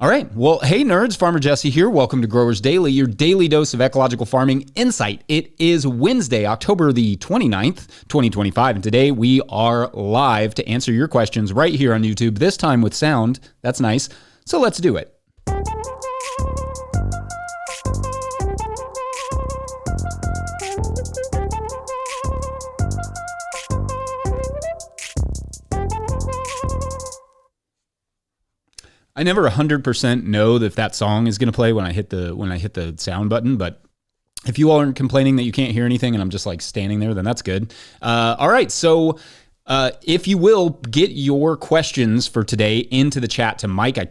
All right. Well, hey, nerds, Farmer Jesse here. Welcome to Growers Daily, your daily dose of ecological farming insight. It is Wednesday, October the 29th, 2025, and today we are live to answer your questions right here on YouTube, this time with sound. That's nice. So let's do it. I never 100% know if that song is going to play when I hit the sound button, but if you all aren't complaining that you can't hear anything and I'm just like standing there, then that's good. All right, so if you will, get your questions for today into the chat to Mike. I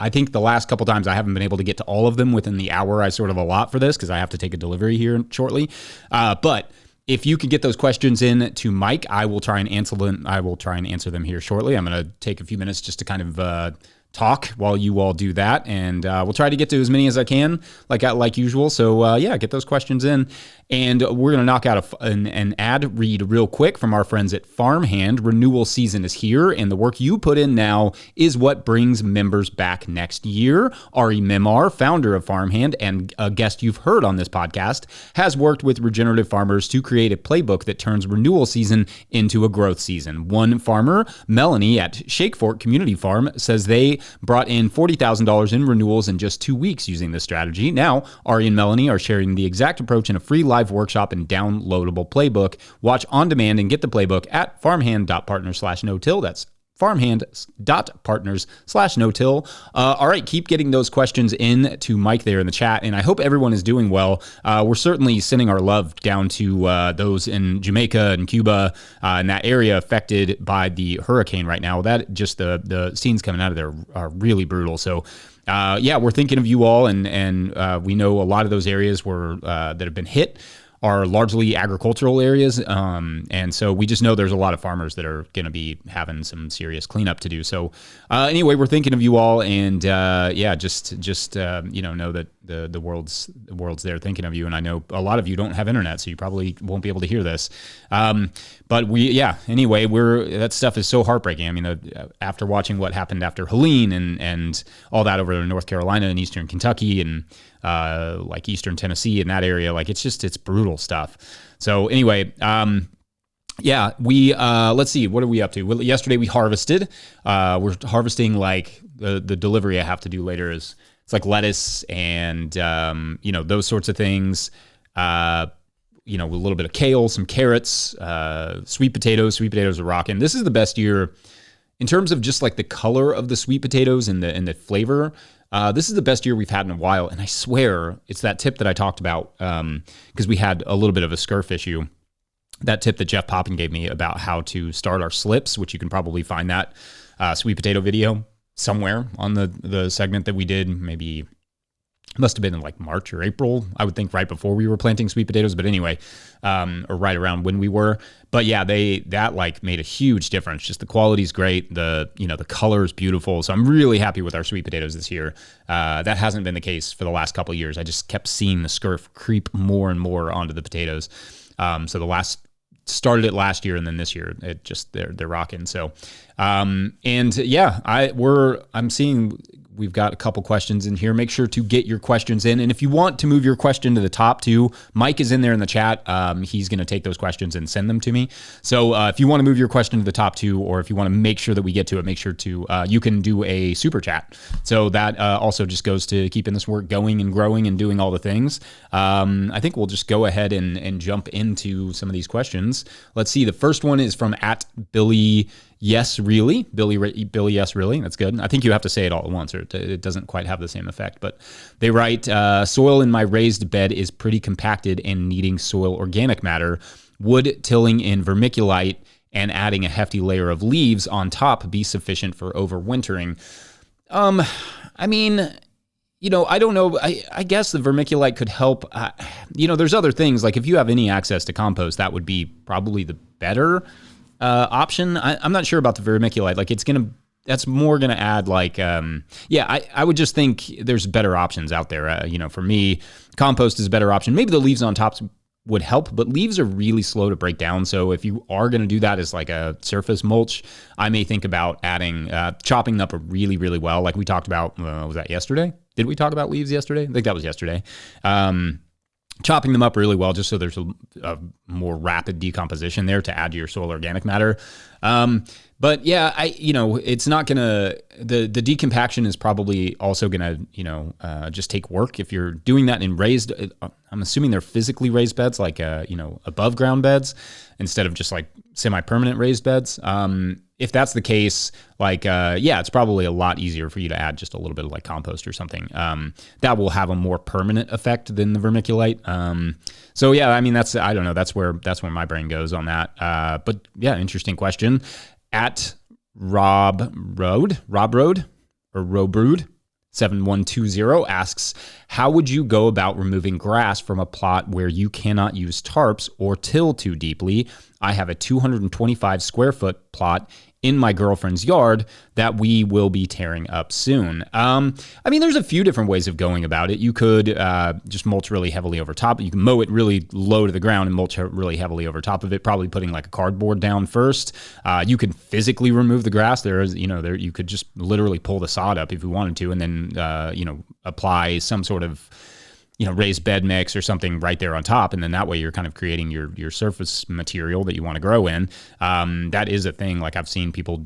think the last couple times I haven't been able to get to all of them within the hour I sort of allot for this because I have to take a delivery here shortly. But if you could get those questions in to Mike, I will try and answer them here shortly. I'm going to take a few minutes just to kind of talk while you all do that, and we'll try to get to as many as I can, like usual. So yeah, get those questions in, and we're gonna knock out an ad read real quick from our friends at Farmhand. Renewal season is here, and the work you put in now is what brings members back next year. Ari Mimar, founder of Farmhand and a guest you've heard on this podcast, has worked with regenerative farmers to create a playbook that turns renewal season into a growth season. One farmer, Melanie at Shake Fork Community Farm, says they brought in $40,000 in renewals in just 2 weeks using this strategy. Now, Ari and Melanie are sharing the exact approach in a free live workshop and downloadable playbook. Watch on demand and get the playbook at farmhand.partners/no-till. That's farmhand.partners/no-till. All right, keep getting those questions in to Mike there in the chat, and I hope everyone is doing well. We're certainly sending our love down to those in Jamaica and Cuba and that area affected by the hurricane right now. That just the scenes coming out of there are really brutal. So yeah, we're thinking of you all, and we know a lot of those areas that have been hit are largely agricultural areas, and so we just know there's a lot of farmers that are going to be having some serious cleanup to do. So anyway, we're thinking of you all, and yeah, just know that the world's there thinking of you. And I know a lot of you don't have internet, so you probably won't be able to hear this. But anyway, that stuff is so heartbreaking. I mean, after watching what happened after Helene and all that over in North Carolina and Eastern Kentucky and like Eastern Tennessee in that area, like it's brutal stuff. So anyway, yeah, let's see, what are we up to? Well, yesterday we harvested. We're harvesting like the delivery I have to do later it's like lettuce and those sorts of things. A little bit of kale, some carrots, sweet potatoes. Sweet potatoes are rocking. This is the best year in terms of just like the color of the sweet potatoes and the flavor. This is the best year we've had in a while, and I swear it's that tip that I talked about because we had a little bit of a scurf issue. That tip that Jeff Poppin gave me about how to start our slips, which you can probably find that sweet potato video somewhere on the segment that we did, maybe must have been in like March or April, I would think right before we were planting sweet potatoes, but anyway, or right around when we were. But yeah, that like made a huge difference. Just the quality's great, the color is beautiful. So I'm really happy with our sweet potatoes this year. That hasn't been the case for the last couple of years. I just kept seeing the scurf creep more and more onto the potatoes. So started it last year, and then this year it just they're rocking. So and yeah, I'm seeing we've got a couple questions in here. Make sure to get your questions in, and if you want to move your question to the top too, Mike is in there in the chat. He's going to take those questions and send them to me. So if you want to move your question to the top too, or if you want to make sure that we get to it, make sure to you can do a super chat. So that also just goes to keeping this work going and growing and doing all the things. I think we'll just go ahead and jump into some of these questions. Let's see. The first one is from @Billy. Yes, really. Billy, yes, really. That's good. I think you have to say it all at once, or it doesn't quite have the same effect. But they write, soil in my raised bed is pretty compacted and needing soil organic matter. Would tilling in vermiculite and adding a hefty layer of leaves on top be sufficient for overwintering? I mean, I don't know. I guess the vermiculite could help. There's other things. Like if you have any access to compost, that would be probably the better option. I'm not sure about the vermiculite. Like that's more going to add like, I would just think there's better options out there. For me, compost is a better option. Maybe the leaves on top would help, but leaves are really slow to break down. So if you are going to do that as like a surface mulch, I may think about adding, chopping them up really, really well. Like we talked about, was that yesterday? Did we talk about leaves yesterday? I think that was yesterday. Chopping them up really well just so there's a more rapid decomposition there to add to your soil organic matter. But yeah, it's not gonna, the decompaction is probably also gonna, just take work. If you're doing that in raised, I'm assuming they're physically raised beds, like, above ground beds instead of just like semi-permanent raised beds. If that's the case, like, it's probably a lot easier for you to add just a little bit of like compost or something. That will have a more permanent effect than the vermiculite. So yeah, I mean, I don't know. That's where my brain goes on that. But yeah, interesting question. At Rob Road 7120 asks, how would you go about removing grass from a plot where you cannot use tarps or till too deeply? I have a 225 square foot plot in my girlfriend's yard that we will be tearing up soon. I mean, there's a few different ways of going about it. You could just mulch really heavily over top. You can mow it really low to the ground and mulch really heavily over top of it, probably putting like a cardboard down first. You can physically remove the grass. You could just literally pull the sod up if you wanted to, and then, apply some sort of raised bed mix or something right there on top. And then that way you're kind of creating your surface material that you want to grow in. That is a thing. Like I've seen people,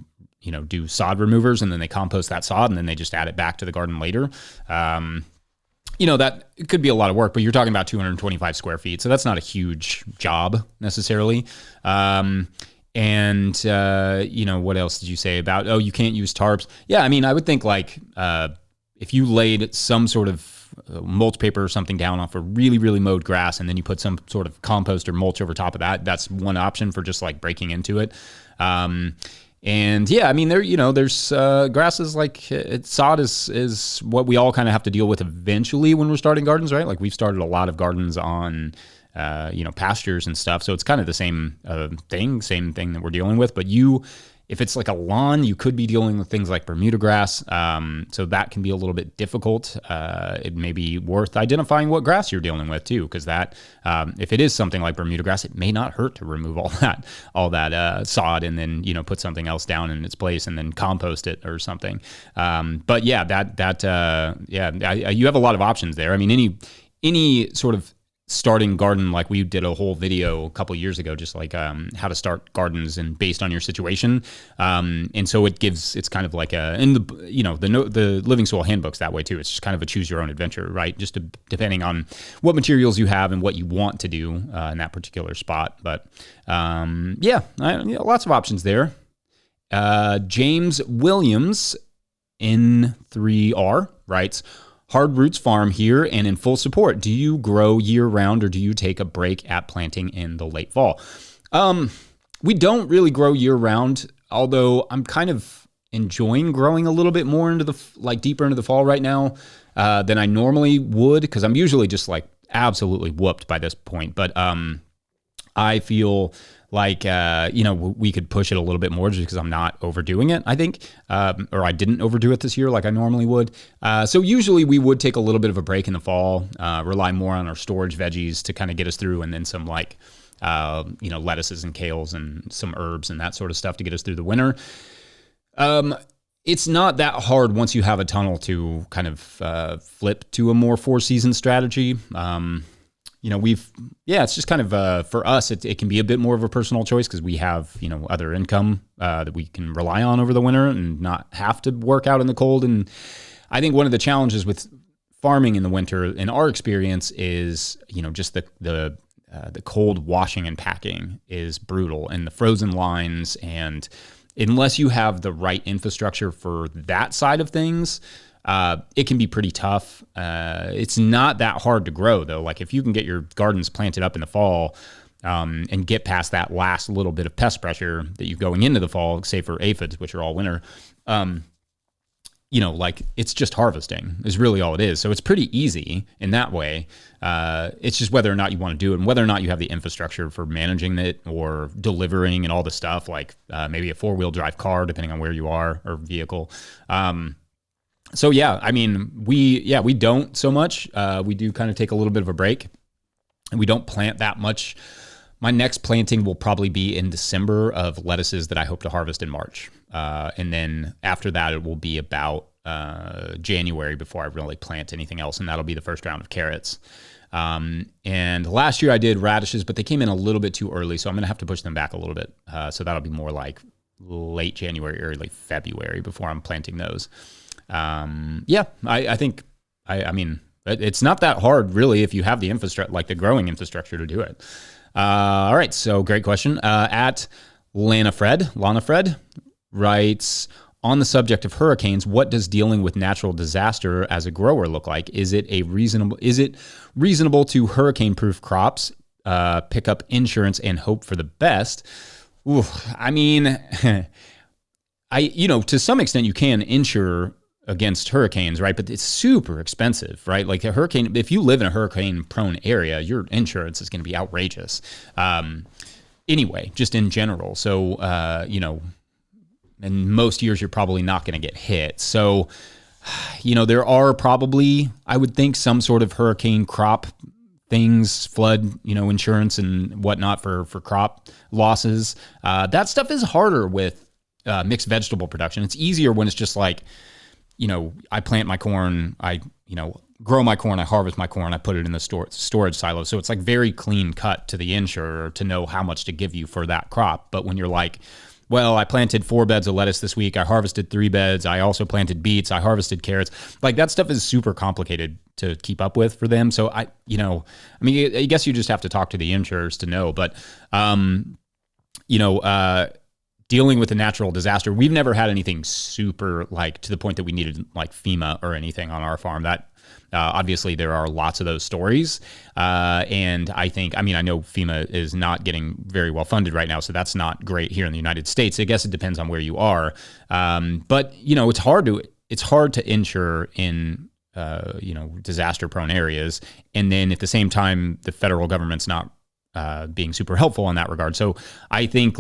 do sod removers and then they compost that sod and then they just add it back to the garden later. That it could be a lot of work, but you're talking about 225 square feet. So that's not a huge job necessarily. What else did you say about, you can't use tarps? Yeah. I mean, I would think like, if you laid some sort of mulch paper or something down off a really, really mowed grass, and then you put some sort of compost or mulch over top of that, that's one option for just like breaking into it. And yeah, I mean, there's grasses like sod is what we all kind of have to deal with eventually when we're starting gardens, right? Like we've started a lot of gardens on, pastures and stuff. So it's kind of the same thing that we're dealing with. But if it's like a lawn, you could be dealing with things like Bermuda grass. So that can be a little bit difficult. It may be worth identifying what grass you're dealing with too, because that, if it is something like Bermuda grass, it may not hurt to remove all that sod and then, put something else down in its place and then compost it or something. But yeah, you have a lot of options there. I mean, any sort of starting garden, like we did a whole video a couple years ago, just like how to start gardens and based on your situation. And so it's kind of like the Living Soil Handbook's that way too. It's just kind of a choose your own adventure, right? Just depending on what materials you have and what you want to do in that particular spot. But lots of options there. James Williams N3R writes, Hard Roots Farm here and in full support. Do you grow year round or do you take a break at planting in the late fall? We don't really grow year round, although I'm kind of enjoying growing a little bit more into deeper into the fall right now than I normally would, because I'm usually just like absolutely whooped by this point. But I feel like, we could push it a little bit more just because I'm not overdoing it, I think, or I didn't overdo it this year like I normally would. So usually we would take a little bit of a break in the fall, rely more on our storage veggies to kind of get us through, and then some lettuces and kales and some herbs and that sort of stuff to get us through the winter. It's not that hard once you have a tunnel to kind of flip to a more 4-season strategy. It's just kind of, for us, it can be a bit more of a personal choice because we have, other income that we can rely on over the winter and not have to work out in the cold. And I think one of the challenges with farming in the winter, in our experience, is, just the cold washing and packing is brutal, and the frozen lines. And unless you have the right infrastructure for that side of things, it can be pretty tough. It's not that hard to grow though. Like if you can get your gardens planted up in the fall, and get past that last little bit of pest pressure that you're going into the fall, say for aphids, which are all winter, it's just harvesting is really all it is. So it's pretty easy in that way. It's just whether or not you want to do it and whether or not you have the infrastructure for managing it or delivering and all the stuff, like maybe a 4-wheel drive car, depending on where you are, or vehicle. So yeah, I mean, we don't so much. We do kind of take a little bit of a break. and we don't plant that much. My next planting will probably be in December of lettuces that I hope to harvest in March. And then after that, it will be about January before I really plant anything else. And that'll be the first round of carrots. And last year I did radishes, but they came in a little bit too early. So I'm going to have to push them back a little bit. So that'll be more like late January, early February before I'm planting those. I think, I mean, it's not that hard really if you have the infrastructure, like the growing infrastructure to do it. All right, so great question. At Lana Fred writes, on the subject of hurricanes, what does dealing with natural disaster as a grower look like? Is it reasonable to hurricane-proof crops, pick up insurance and hope for the best? Ooh, I mean, to some extent you can insure against hurricanes, right? But it's super expensive, right? Like a hurricane, if you live in a hurricane-prone area, your insurance is going to be outrageous. Anyway, just in general. So, and most years you're probably not going to get hit. So, there are probably, I would think, some sort of hurricane crop things, flood, insurance and whatnot for crop losses. That stuff is harder with mixed vegetable production. It's easier when it's just like, I plant my corn, I grow my corn, I harvest my corn, I put it in the storage silo. So it's like very clean cut to the insurer to know how much to give you for that crop. But when you're like, well, I planted 4 beds of lettuce this week, I harvested 3 beds, I also planted beets, I harvested carrots, like that stuff is super complicated to keep up with for them. So I guess you just have to talk to the insurers to know. But, dealing with a natural disaster, we've never had anything super like to the point that we needed like FEMA or anything on our farm. That obviously there are lots of those stories. And I know FEMA is not getting very well funded right now, so that's not great here in the United States. I guess it depends on where you are. But it's hard to insure in disaster prone areas. And then at the same time, the federal government's not being super helpful in that regard. So I think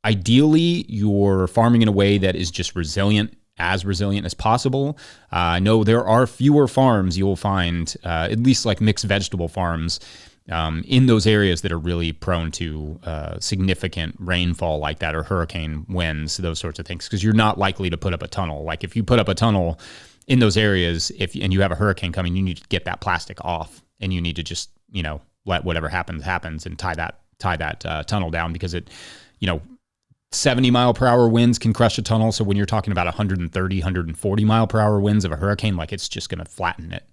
ideally, you're farming in a way that is just resilient as possible. I know there are fewer farms you'll find, at least like mixed vegetable farms, in those areas that are really prone to significant rainfall like that or hurricane winds, those sorts of things, because you're not likely to put up a tunnel. Like if you put up a tunnel in those areas, and you have a hurricane coming, you need to get that plastic off, and you need to just let whatever happens and tie that tunnel down, because it 70 mile per hour winds can crush a tunnel. So when you're talking about 130, 140 mile per hour winds of a hurricane, like it's just going to flatten it,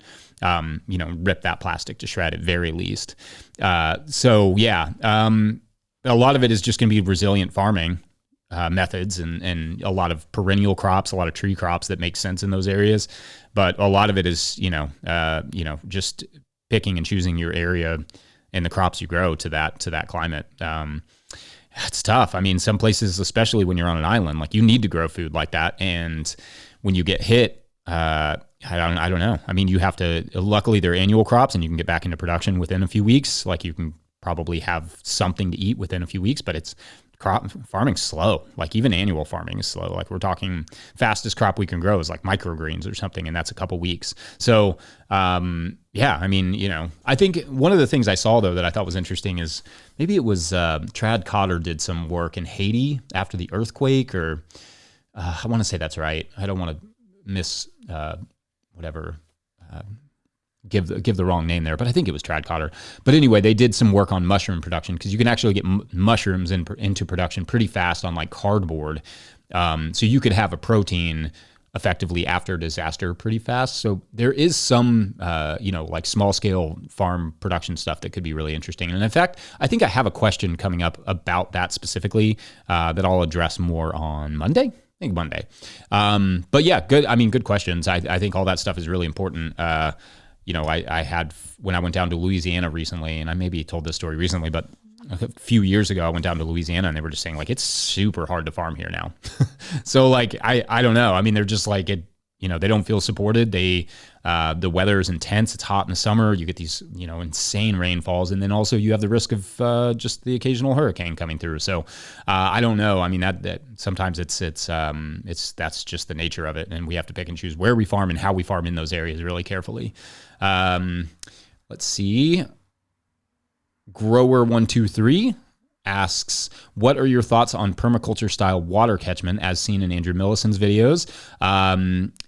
rip that plastic to shred at very least. A lot of it is just going to be resilient farming methods and a lot of perennial crops, a lot of tree crops that make sense in those areas. But a lot of it is, just picking and choosing your area and the crops you grow to that climate. It's tough. I mean, some places, especially when you're on an island, like you need to grow food like that. And when you get hit, I don't know. I mean, you have to, luckily they're annual crops and you can get back into production within a few weeks. Like you can probably have something to eat within a few weeks, but it's crop farming's slow. Like even annual farming is slow. Like we're talking fastest crop we can grow is like microgreens or something. And that's a couple weeks. So, I think one of the things I saw though that I thought was interesting is maybe it was Trad Cotter did some work in Haiti after the earthquake, or I want to say that's right. I don't want to miss give the wrong name there, but I think it was Trad Cotter. But anyway, they did some work on mushroom production, because you can actually get mushrooms into production pretty fast on like cardboard. So you could have a protein effectively after a disaster pretty fast. So there is some, like small scale farm production stuff that could be really interesting. And in fact, I think I have a question coming up about that specifically that I'll address more on Monday. I think Monday. But yeah, good. I mean, good questions. I think all that stuff is really important. I had, when I went down to Louisiana recently, and I maybe told this story recently, but a few years ago, I went down to Louisiana and they were just saying like, it's super hard to farm here now. So like, I don't know. I mean, they're just like, they don't feel supported. The weather is intense. It's hot in the summer. You get these, insane rainfalls. And then also you have the risk of just the occasional hurricane coming through. So I don't know. I mean, that sometimes that's just the nature of it. And we have to pick and choose where we farm and how we farm in those areas really carefully. Let's see. Grower123 asks, what are your thoughts on permaculture style water catchment as seen in Andrew Millison's videos?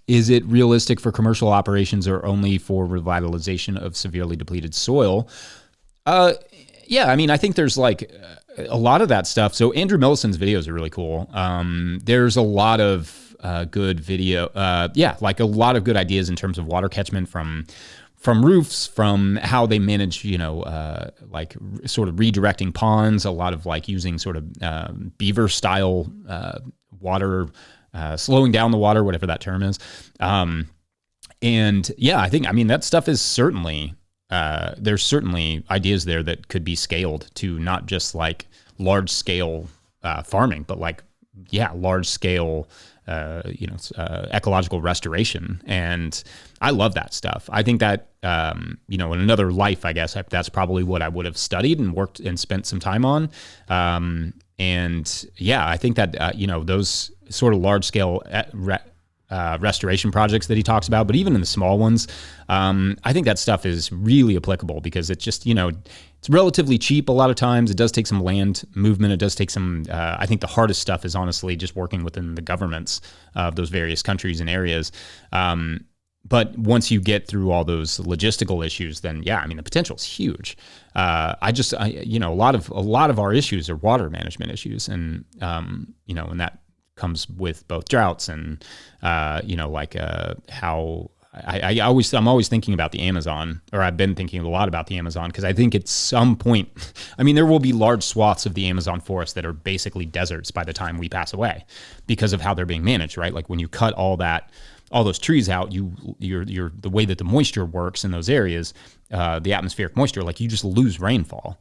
Is it realistic for commercial operations or only for revitalization of severely depleted soil? Yeah, I mean, I think there's like a lot of that stuff. So Andrew Millison's videos are really cool. There's a lot of good video. Like a lot of good ideas in terms of water catchment from roofs, from how they manage, like sort of redirecting ponds, a lot of like using sort of beaver style water, slowing down the water, whatever that term is. And yeah, I mean, that stuff is certainly, there's certainly ideas there that could be scaled to not just like large scale farming, but like, large scale ecological restoration. And I love that stuff. I think that, in another life, I guess that's probably what I would have studied and worked and spent some time on. I think that, those sort of large scale restoration projects that he talks about, but even in the small ones, I think that stuff is really applicable because it's just, it's relatively cheap a lot of times. It does take some land movement. It does take some, I think the hardest stuff is honestly just working within the governments of those various countries and areas. But once you get through all those logistical issues, then the potential is huge. A lot of our issues are water management issues, and and that comes with both droughts and how I'm always thinking about the Amazon, or I've been thinking a lot about the Amazon, because I think at some point, there will be large swaths of the Amazon forest that are basically deserts by the time we pass away because of how they're being managed, right? Like when you cut all those trees out, you're the way that the moisture works in those areas, the atmospheric moisture, like you just lose rainfall.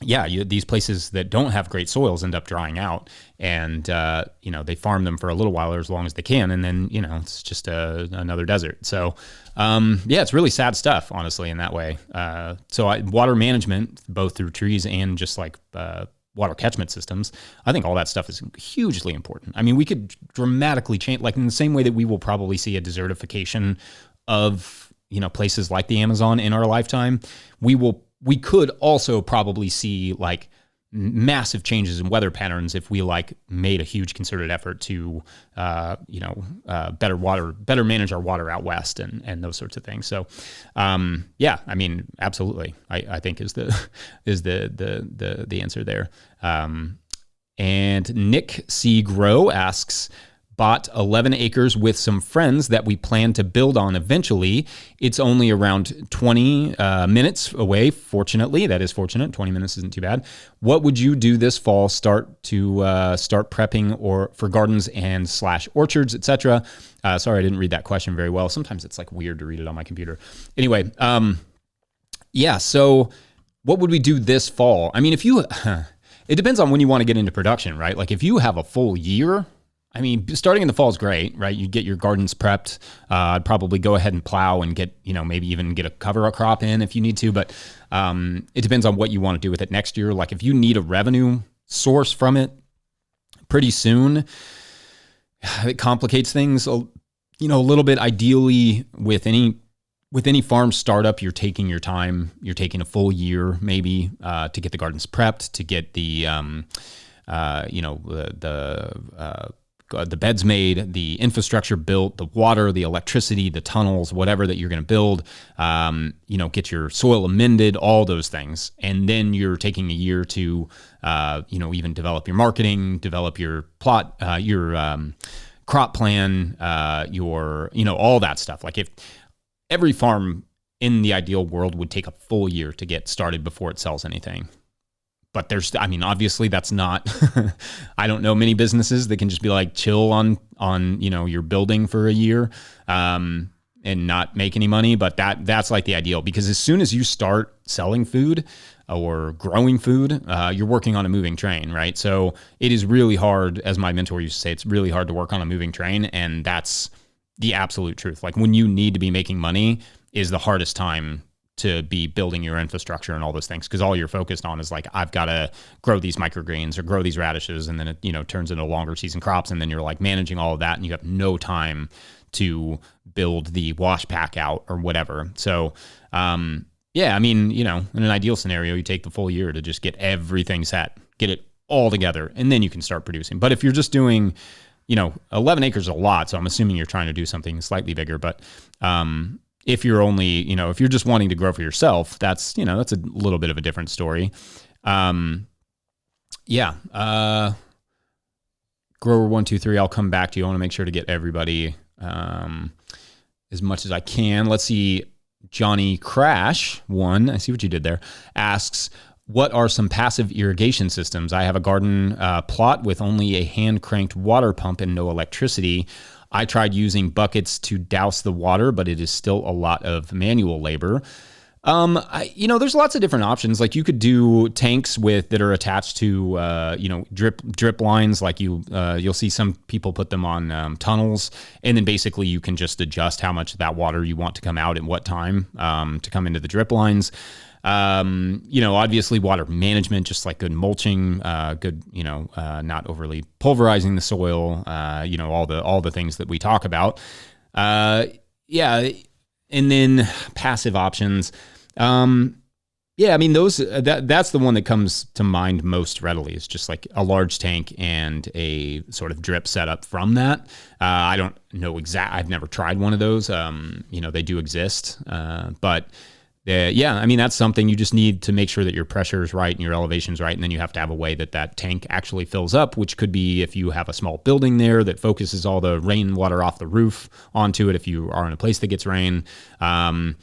These places that don't have great soils end up drying out, and they farm them for a little while or as long as they can, and then it's just another desert. So it's really sad stuff, honestly, in that way. Water management, both through trees and just like water catchment systems, I think all that stuff is hugely important. I mean, we could dramatically change, like in the same way that we will probably see a desertification of places like the Amazon in our lifetime. We could also probably see like massive changes in weather patterns if we like made a huge concerted effort to, better manage our water out west and those sorts of things. So, absolutely, I think is the answer there. And Nick C. Grow asks, bought 11 acres with some friends that we plan to build on eventually. It's only around 20 minutes away. Fortunately, that is fortunate. 20 minutes isn't too bad. What would you do this fall? Start prepping or for gardens and / orchards, etc. Sorry, I didn't read that question very well. Sometimes it's like weird to read it on my computer. Anyway, so what would we do this fall? I mean, it depends on when you want to get into production, right? Like if you have a full year, starting in the fall is great, right? You get your gardens prepped. I'd probably go ahead and plow and get, maybe even get a cover crop in if you need to. But it depends on what you want to do with it next year. Like if you need a revenue source from it pretty soon, it complicates things, a little bit. Ideally, with any farm startup, you're taking your time. You're taking a full year maybe to get the gardens prepped, to get the beds made, the infrastructure built, the water, the electricity, the tunnels, whatever that you're going to build, get your soil amended, all those things. And then you're taking a year to, even develop your marketing, develop your plot, your crop plan, all that stuff. Like if every farm in the ideal world would take a full year to get started before it sells anything. But obviously that's not, I don't know many businesses that can just be like chill on your building for a year and not make any money. But that's like the ideal, because as soon as you start selling food or growing food, you're working on a moving train, right? So it is really hard, as my mentor used to say, it's really hard to work on a moving train. And that's the absolute truth. Like when you need to be making money is the hardest time to be building your infrastructure and all those things, because all you're focused on is like, I've got to grow these microgreens or grow these radishes, and then it turns into longer season crops, and then you're like managing all of that, and you have no time to build the wash pack out or whatever. So Yeah, I mean, in an ideal scenario, you take the full year to just get everything set, get it all together, and then you can start producing. But if you're just doing, 11 acres is a lot, so I'm assuming you're trying to do something slightly bigger. But if you're only, if you're just wanting to grow for yourself, that's a little bit of a different story. Yeah. Grower 123, I'll come back to you. I want to make sure to get everybody as much as I can. Let's see. Johnny Crash, I see what you did there, asks, what are some passive irrigation systems? I have a garden plot with only a hand-cranked water pump and no electricity. I tried using buckets to douse the water, but it is still a lot of manual labor. There's lots of different options. Like you could do tanks that are attached to, drip lines. Like you'll see some people put them on tunnels, and then basically you can just adjust how much of that water you want to come out and what time to come into the drip lines. Obviously water management, just like good mulching, good, not overly pulverizing the soil, all the things that we talk about. Yeah. And then passive options. Yeah, I mean, that's the one that comes to mind most readily. It's just like a large tank and a sort of drip setup from that. I don't know I've never tried one of those. They do exist. But yeah, I mean, that's something you just need to make sure that your pressure is right and your elevation is right. And then you have to have a way that tank actually fills up, which could be if you have a small building there that focuses all the rainwater off the roof onto it, if you are in a place that gets rain. There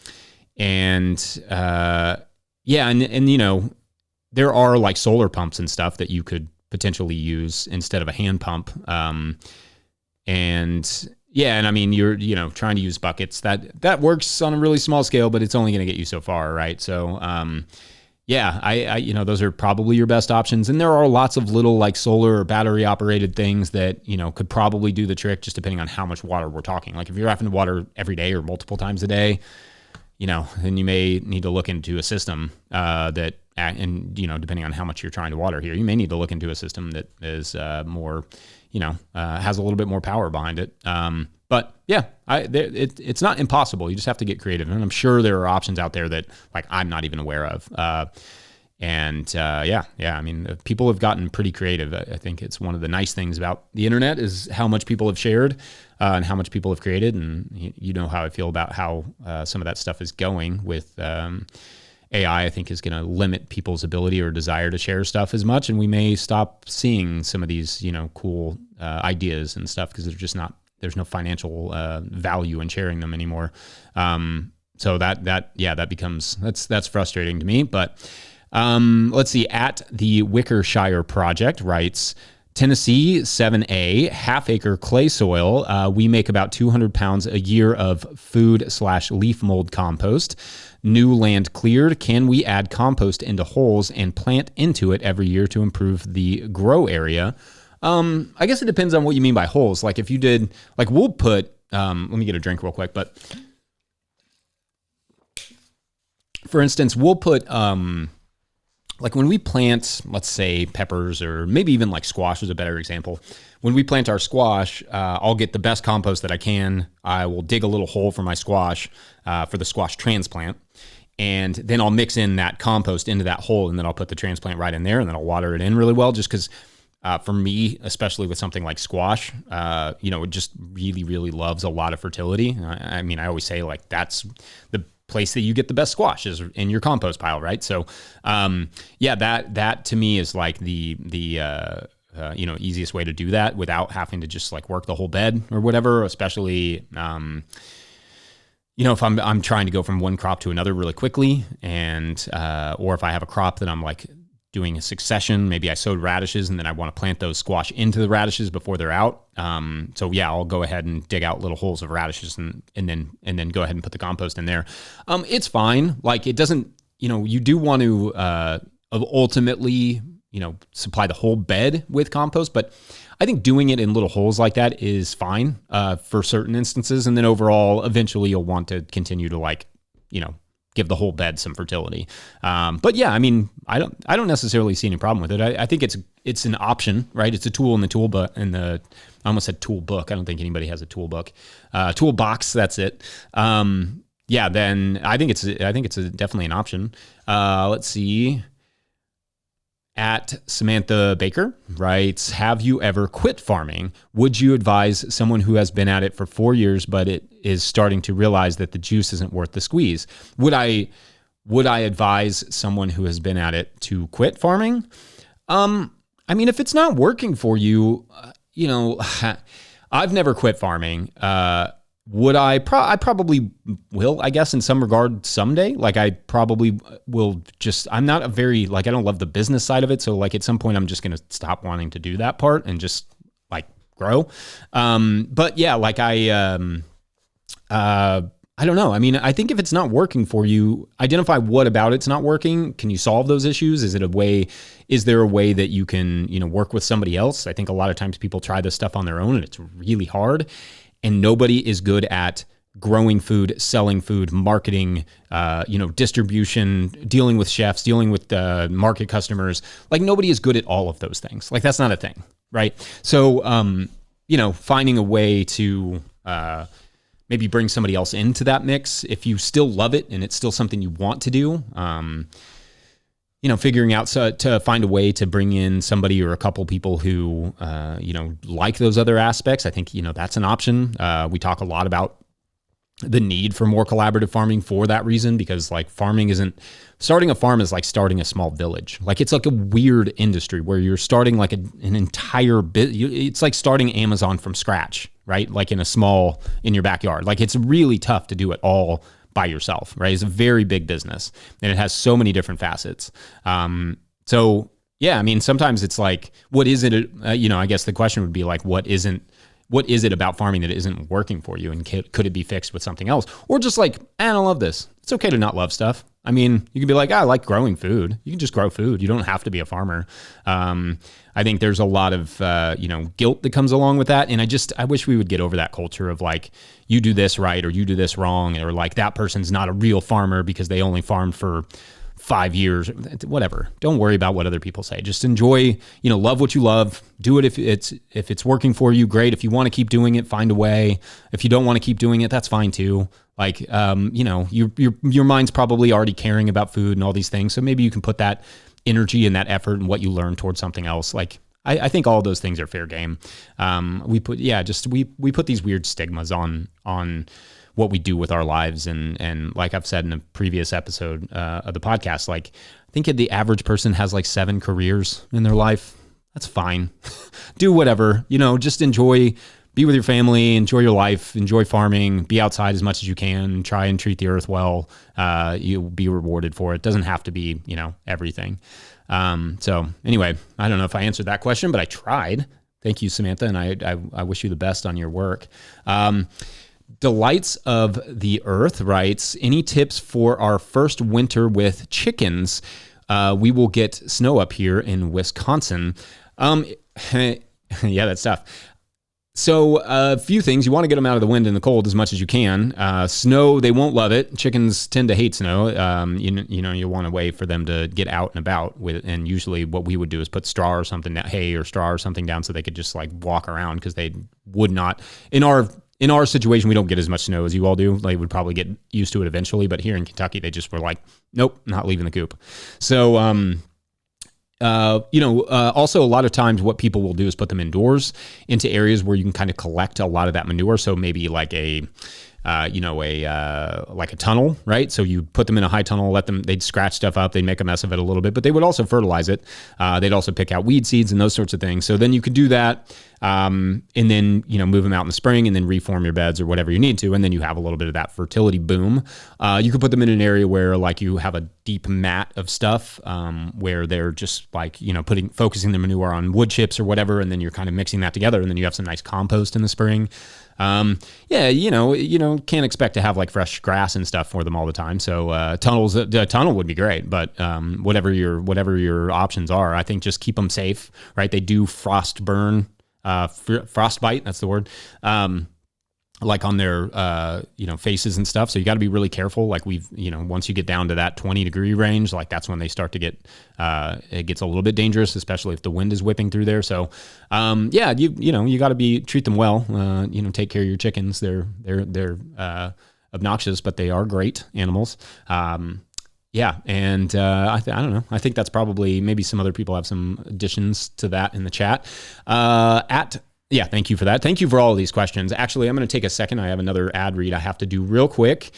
are like solar pumps and stuff that you could potentially use instead of a hand pump. And I mean, you're, trying to use buckets that works on a really small scale, but it's only going to get you so far. Right. So, those are probably your best options. And there are lots of little like solar or battery operated things that, could probably do the trick just depending on how much water we're talking. Like if you're having to water every day or multiple times a day, then you may need to look into a system depending on how much you're trying to water here, you may need to look into a system that is more, has a little bit more power behind it. But yeah, it's not impossible. You just have to get creative. And I'm sure there are options out there that like I'm not even aware of. I mean, people have gotten pretty creative. I think it's one of the nice things about the internet is how much people have shared and how much people have created. And you know how I feel about how some of that stuff is going with AI. I think is going to limit people's ability or desire to share stuff as much. And we may stop seeing some of these, cool ideas and stuff because there's no financial value in sharing them anymore. So that becomes, that's frustrating to me, but let's see, at the Wickershire Project writes, Tennessee 7A, half-acre clay soil. We make about 200 pounds a year of food/leaf mold compost. New land cleared. Can we add compost into holes and plant into it every year to improve the grow area? I guess it depends on what you mean by holes. Like if you did, like we'll put, let me get a drink real quick, but for instance, we'll put, like when we plant, let's say peppers or maybe even like squash is a better example. When we plant our squash, I'll get the best compost that I can. I will dig a little hole for my squash, for the squash transplant. And then I'll mix in that compost into that hole and then I'll put the transplant right in there and then I'll water it in really well just because for me, especially with something like squash, it just really, really loves a lot of fertility. I mean, I always say like that's the place that you get the best squash is in your compost pile, right? So, that to me is like the easiest way to do that without having to just like work the whole bed or whatever, especially, if I'm trying to go from one crop to another really quickly and, or if I have a crop that I'm like doing a succession, maybe I sowed radishes and then I want to plant those squash into the radishes before they're out. I'll go ahead and dig out little holes of radishes and then go ahead and put the compost in there. It's fine. Like it doesn't, you do want to, ultimately, supply the whole bed with compost, but I think doing it in little holes like that is fine, for certain instances. And then overall, eventually you'll want to continue to give the whole bed some fertility. But yeah, I mean, I don't necessarily see any problem with it. I think it's an option, right? It's a tool in the tool, but I almost said tool book. I don't think anybody has a tool book, toolbox. That's it. yeah, then I think it's definitely an option. Let's see. At Samantha Baker writes, have you ever quit farming? Would you advise someone who has been at it for 4 years, but it is starting to realize that the juice isn't worth the squeeze? Would I advise someone who has been at it to quit farming? I mean, if it's not working for you, I've never quit farming. Would I? I probably will, I guess, in some regard someday. Like I probably will I'm not a very, I don't love the business side of it. So like at some point I'm just going to stop wanting to do that part and just like grow. But yeah, I don't know. I mean, I think if it's not working for you, identify what about it's not working. Can you solve those issues? Is there a way that you can, work with somebody else? I think a lot of times people try this stuff on their own and it's really hard. And nobody is good at growing food, selling food, marketing, distribution, dealing with chefs, dealing with market customers. Like nobody is good at all of those things. Like that's not a thing, right? So, finding a way to maybe bring somebody else into that mix if you still love it and it's still something you want to do. Figuring out to find a way to bring in somebody or a couple people who, like those other aspects. I think, that's an option. We talk a lot about the need for more collaborative farming for that reason, because like starting a farm is like starting a small village. Like it's like a weird industry where you're starting like an entire bit. It's like starting Amazon from scratch, right? Like in your backyard. Like it's really tough to do it all by yourself, right? It's a very big business and it has so many different facets. So yeah, I mean, sometimes it's like, what is it? I guess the question would be like, what is it about farming that isn't working for you? And could it be fixed with something else? Or just like, I don't love this. It's okay to not love stuff. I mean, you can be like, I like growing food. You can just grow food. You don't have to be a farmer. I think there's a lot of, guilt that comes along with that. And I wish we would get over that culture of like, you do this right, or you do this wrong. Or like that person's not a real farmer because they only farmed for 5 years, whatever. Don't worry about what other people say. Just enjoy, love what you love. Do it if it's working for you, great. If you want to keep doing it, find a way. If you don't want to keep doing it, that's fine too. Like, your mind's probably already caring about food and all these things. So maybe you can put that energy and that effort and what you learn towards something else. Like, I think all those things are fair game. We put these weird stigmas on what we do with our lives. And like I've said in a previous episode of the podcast, like I think the average person has like 7 careers in their life. That's fine. Do whatever, just enjoy, be with your family, enjoy your life, enjoy farming, be outside as much as you can, try and treat the earth well. You'll be rewarded for it. Doesn't have to be, everything. So anyway, I don't know if I answered that question, but I tried. Thank you, Samantha. And I wish you the best on your work. Delights of the Earth writes, any tips for our first winter with chickens? We will get snow up here in Wisconsin. Yeah, that's tough. So a few things. You want to get them out of the wind and the cold as much as you can. Snow, they won't love it. Chickens tend to hate snow. You want a way for them to get out and about with. And usually what we would do is put straw or something, hay or straw or something down so they could just like walk around, because they would not. In our situation, we don't get as much snow as you all do. They would probably get used to it eventually. But here in Kentucky, they just were like, nope, not leaving the coop. So, also a lot of times what people will do is put them indoors into areas where you can kind of collect a lot of that manure. So maybe like like a tunnel, right? So you put them in a high tunnel, they'd scratch stuff up, they'd make a mess of it a little bit, but they would also fertilize it. They'd also pick out weed seeds and those sorts of things. So then you could do that. And then, move them out in the spring and then reform your beds or whatever you need to. And then you have a little bit of that fertility boom. You could put them in an area where like you have a deep mat of stuff, where they're just like, focusing the manure on wood chips or whatever. And then you're kind of mixing that together and then you have some nice compost in the spring. Can't expect to have like fresh grass and stuff for them all the time. So, a tunnel would be great, but, whatever your options are, I think just keep them safe, right? They do frost burn. Frostbite, that's the word, like on their, faces and stuff. So you got to be really careful. Like once you get down to that 20-degree range, like that's when they start to get, it gets a little bit dangerous, especially if the wind is whipping through there. So, you got to treat them well, take care of your chickens. They're obnoxious, but they are great animals. Yeah, and I don't know. I think that's probably, maybe some other people have some additions to that in the chat. Yeah, thank you for that. Thank you for all of these questions. Actually, I'm going to take a second. I have another ad read I have to do real quick.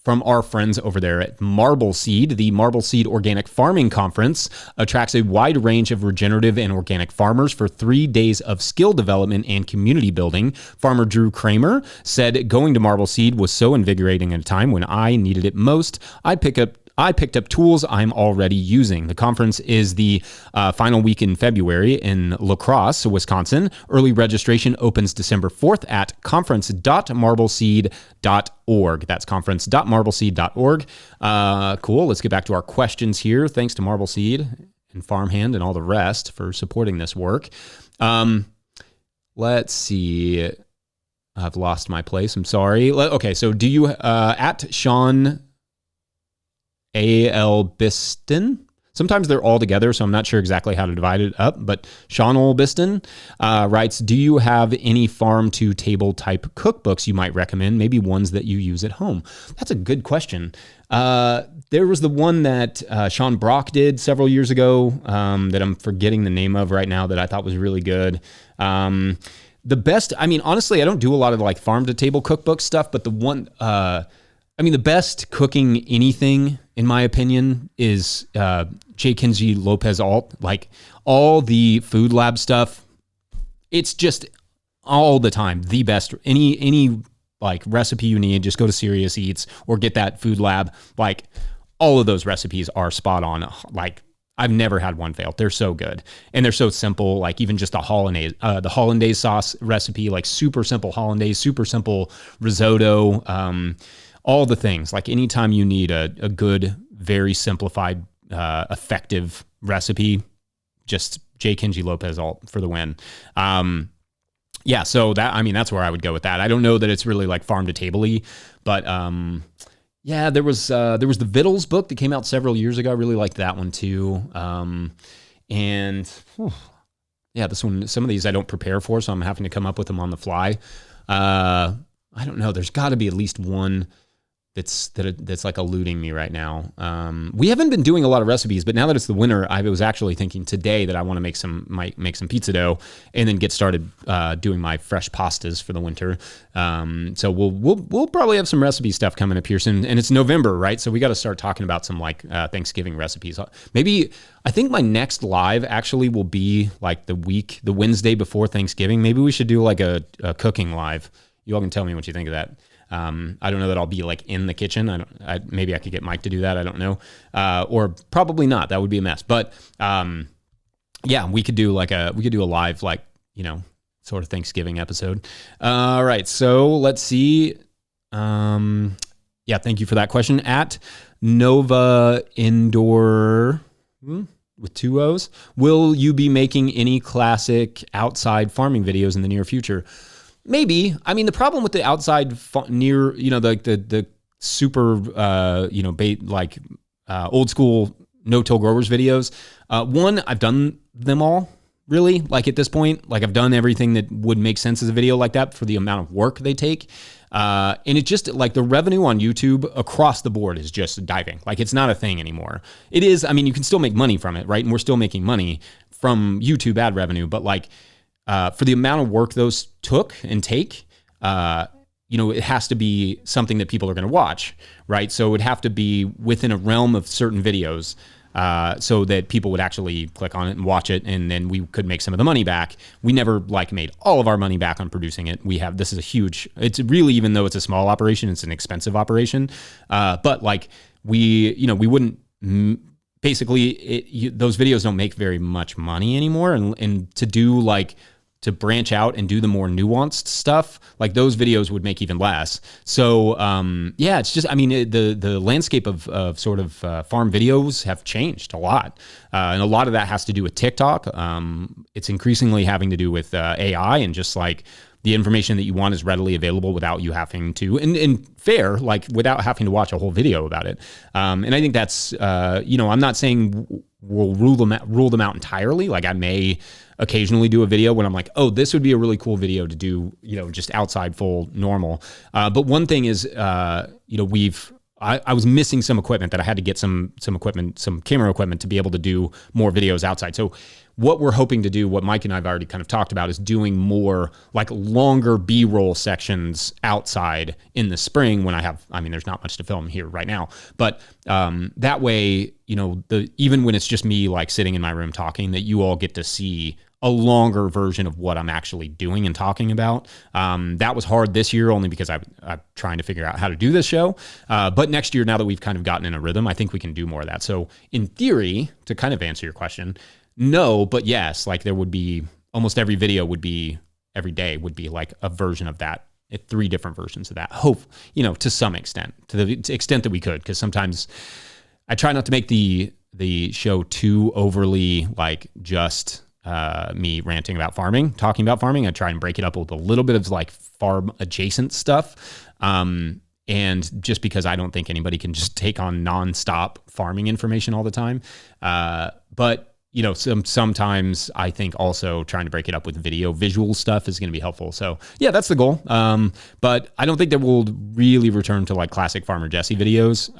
From our friends over there at Marble Seed. The Marble Seed Organic Farming Conference attracts a wide range of regenerative and organic farmers for 3 days of skill development and community building. Farmer Drew Kramer said, going to Marble Seed was so invigorating at a time when I needed it most. I picked up tools I'm already using. The conference is the final week in February in La Crosse, Wisconsin. Early registration opens December 4th at conference.marbleseed.org. That's conference.marbleseed.org. Cool. Let's get back to our questions here. Thanks to Marble Seed and Farmhand and all the rest for supporting this work. Let's see. I've lost my place. I'm sorry. Okay, so do you, at Sean A.L. Biston. Sometimes they're all together, so I'm not sure exactly how to divide it up. But Sean L. Biston writes, do you have any farm-to-table type cookbooks you might recommend? Maybe ones that you use at home? That's a good question. There was the one that Sean Brock did several years ago that I'm forgetting the name of right now that I thought was really good. The best, I mean, honestly, I don't do a lot of like farm-to-table cookbook stuff, but the one... the best cooking anything, in my opinion, is J. Kenji Lopez Alt. Like all the Food Lab stuff, it's just all the time the best. Any like recipe you need, just go to Serious Eats or get that Food Lab. Like all of those recipes are spot on. Like I've never had one fail. They're so good and they're so simple. Like even just the hollandaise sauce recipe, like super simple hollandaise, super simple risotto. All the things, like anytime you need a good, very simplified, effective recipe, just J. Kenji Lopez Alt for the win. Yeah, so that's where I would go with that. I don't know that it's really like farm to table-y, but yeah, there was the Vittles book that came out several years ago. I really liked that one too. Yeah, this one, some of these I don't prepare for, so I'm having to come up with them on the fly. I don't know. There's got to be at least one that's like eluding me right now. We haven't been doing a lot of recipes, but now that it's the winter, I was actually thinking today that I want to make some pizza dough and then get started doing my fresh pastas for the winter. So we'll probably have some recipe stuff coming up here soon, and it's November, right? So we got to start talking about some like Thanksgiving recipes. Maybe I think my next live actually will be like the Wednesday before Thanksgiving. Maybe we should do like a cooking live. You all can tell me what you think of that. I don't know that I'll be like in the kitchen. Maybe I could get Mike to do that. I don't know. Or probably not. That would be a mess. But yeah, we could do a live, like, sort of Thanksgiving episode. All right. So let's see. Yeah, thank you for that question. At Nova Indoor with 2 O's. Will you be making any classic outside farming videos in the near future? Maybe. I mean, the problem with the outside the super, old school no-till growers videos. One, I've done them all, really. Like at this point, like I've done everything that would make sense as a video like that for the amount of work they take. And it just like the revenue on YouTube across the board is just diving. Like it's not a thing anymore. It is. I mean, you can still make money from it, right? And we're still making money from YouTube ad revenue, but like, for the amount of work those took and take, it has to be something that people are going to watch, right? So it would have to be within a realm of certain videos so that people would actually click on it and watch it, and then we could make some of the money back. We never made all of our money back on producing it. This is a huge, it's really, even though it's a small operation, it's an expensive operation. But like we wouldn't, basically those videos don't make very much money anymore. And to do to branch out and do the more nuanced stuff, like those videos would make even less. So yeah, it's just, the landscape of sort of farm videos have changed a lot. And a lot of that has to do with TikTok. It's increasingly having to do with AI and just like the information that you want is readily available without you having to, and fair, like without having to watch a whole video about it. And I think that's, I'm not saying we'll rule them out entirely. Like I may occasionally do a video when I'm like, oh, this would be a really cool video to do, just outside full normal. But one thing is, I was missing some equipment that I had to get some equipment, some camera equipment to be able to do more videos outside. So what we're hoping to do, what Mike and I have already kind of talked about, is doing more like longer B-roll sections outside in the spring when there's not much to film here right now. But that way, even when it's just me like sitting in my room talking, that you all get to see a longer version of what I'm actually doing and talking about. That was hard this year only because I'm trying to figure out how to do this show. But next year, now that we've kind of gotten in a rhythm, I think we can do more of that. So in theory, to kind of answer your question, no, but yes, like there would be almost every video every day would be like a version of that, 3 different versions of that. Hope, to some extent, to the extent that we could, because sometimes I try not to make the show too overly like just me ranting about farming, talking about farming. I try and break it up with a little bit of like farm adjacent stuff. And just because I don't think anybody can just take on nonstop farming information all the time. But sometimes I think also trying to break it up with visual stuff is going to be helpful. So yeah, that's the goal. But I don't think that we'll really return to like classic Farmer Jesse videos,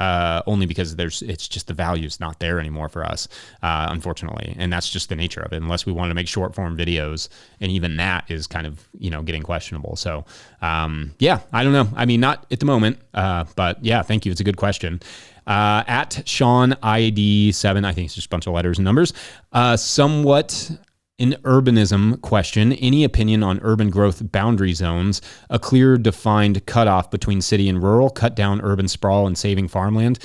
only because it's just the value's not there anymore for us, unfortunately. And that's just the nature of it, unless we want to make short form videos. And even that is kind of, getting questionable. So, yeah, I don't know. I mean, not at the moment, but yeah, thank you. It's a good question. At Sean ID7, I think it's just a bunch of letters and numbers. Somewhat an urbanism question. Any opinion on urban growth boundary zones? A clear defined cutoff between city and rural, cut down urban sprawl and saving farmland.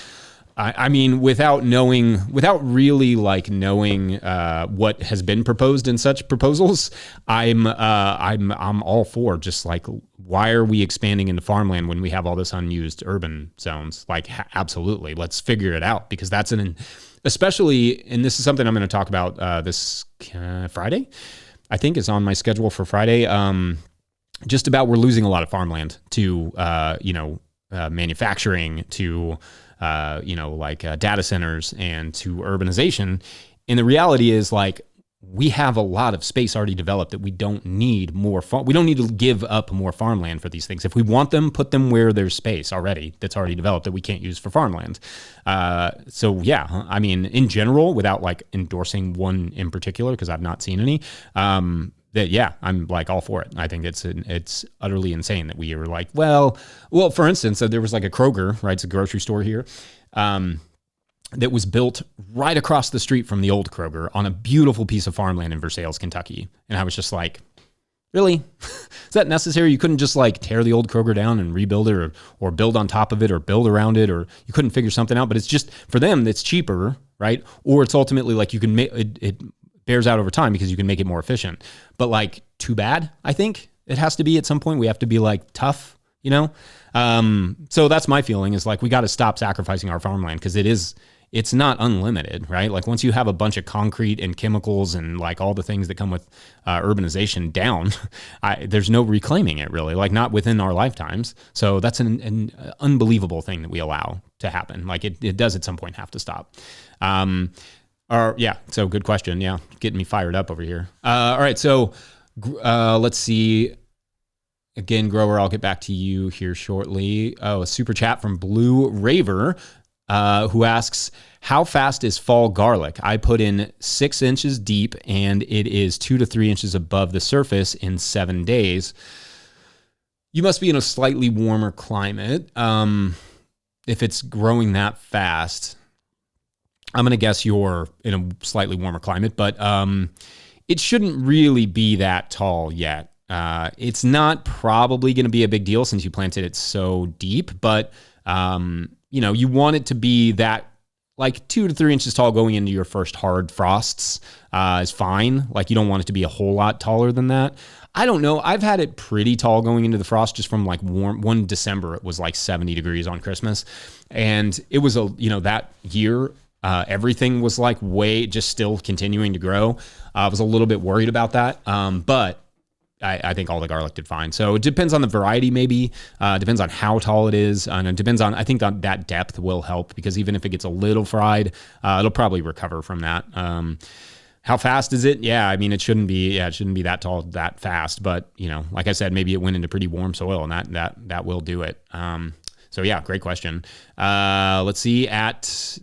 I mean, without really like knowing what has been proposed in such proposals, I'm all for just like, why are we expanding into farmland when we have all this unused urban zones? Like, absolutely, let's figure it out, because that's especially, and this is something I'm going to talk about this Friday. I think is on my schedule for Friday. Just about, we're losing a lot of farmland to manufacturing, to data centers, and to urbanization. And the reality is, like, we have a lot of space already developed that we don't need more. We don't need to give up more farmland for these things. If we want them, put them where there's space already that's already developed that we can't use for farmland. So yeah, I mean, in general, without like endorsing one in particular, because I've not seen any, that yeah, I'm like all for it. I think it's utterly insane that we are like, well, for instance, there was like a Kroger, right? It's a grocery store here, that was built right across the street from the old Kroger on a beautiful piece of farmland in Versailles, Kentucky. And I was just like, really? Is that necessary? You couldn't just like tear the old Kroger down and rebuild it, or build on top of it, or build around it, or you couldn't figure something out? But it's just, for them, it's cheaper, right? Or it's ultimately like you can make it bears out over time because you can make it more efficient. But like, too bad, I think it has to be at some point. We have to be like tough, So that's my feeling, is like, we got to stop sacrificing our farmland, because it's not unlimited, right? Like, once you have a bunch of concrete and chemicals and like all the things that come with urbanization down, there's no reclaiming it, really, like not within our lifetimes. So that's an unbelievable thing that we allow to happen. Like, it does at some point have to stop. So good question. Yeah, getting me fired up over here. All right, so let's see. Again, Grower, I'll get back to you here shortly. Oh, a super chat from Blue Raver, who asks, how fast is fall garlic? I put in 6 inches deep, and it is 2 to 3 inches above the surface in 7 days. You must be in a slightly warmer climate. If it's growing that fast, I'm going to guess you're in a slightly warmer climate, but it shouldn't really be that tall yet. It's not probably going to be a big deal since you planted it so deep, but you want it to be that like 2 to 3 inches tall going into your first hard frosts is fine. Like, you don't want it to be a whole lot taller than that. I don't know. I've had it pretty tall going into the frost just from like one December. It was like 70 degrees on Christmas. And it was that year, everything was like just still continuing to grow. I was a little bit worried about that. But I think all the garlic did fine. So it depends on the variety, maybe. Depends on how tall it is. And it depends on, I think that depth will help, because even if it gets a little fried, it'll probably recover from that. How fast is it? Yeah, I mean, it shouldn't be. Yeah, it shouldn't be that tall, that fast. But like I said, maybe it went into pretty warm soil, and that will do it. So yeah, great question. Let's see at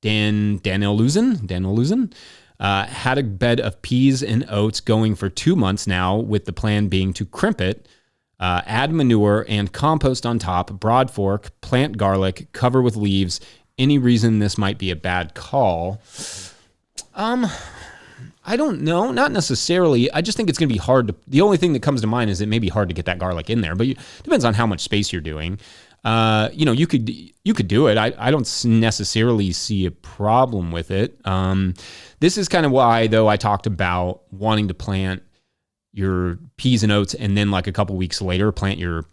Daniel Luzin. Had a bed of peas and oats going for 2 months now, with the plan being to crimp it, add manure and compost on top, broad fork, plant garlic, cover with leaves. Any reason this might be a bad call? I don't know, not necessarily. I just think it's going to be hard to. The only thing that comes to mind is it may be hard to get that garlic in there, but it depends on how much space you're doing. You could do it. I don't necessarily see a problem with it. This is kind of why, though, I talked about wanting to plant your peas and oats and then like a couple weeks later plant your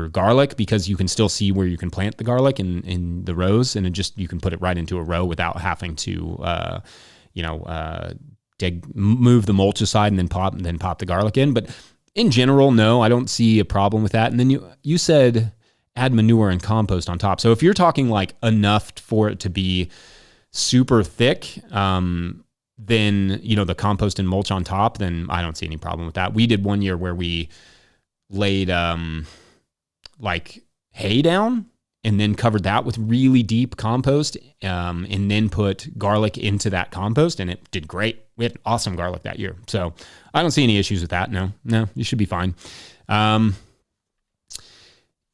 garlic, because you can still see where you can plant the garlic in the rows, and you can put it right into a row without having to move the mulch aside and then pop the garlic in. But in general, no, I don't see a problem with that. And then you said add manure and compost on top. So if you're talking like enough for it to be super thick, then the compost and mulch on top, then I don't see any problem with that. We did one year where we laid like hay down and then covered that with really deep compost, and then put garlic into that compost, and it did great. We had awesome garlic that year. So I don't see any issues with that. No, you should be fine.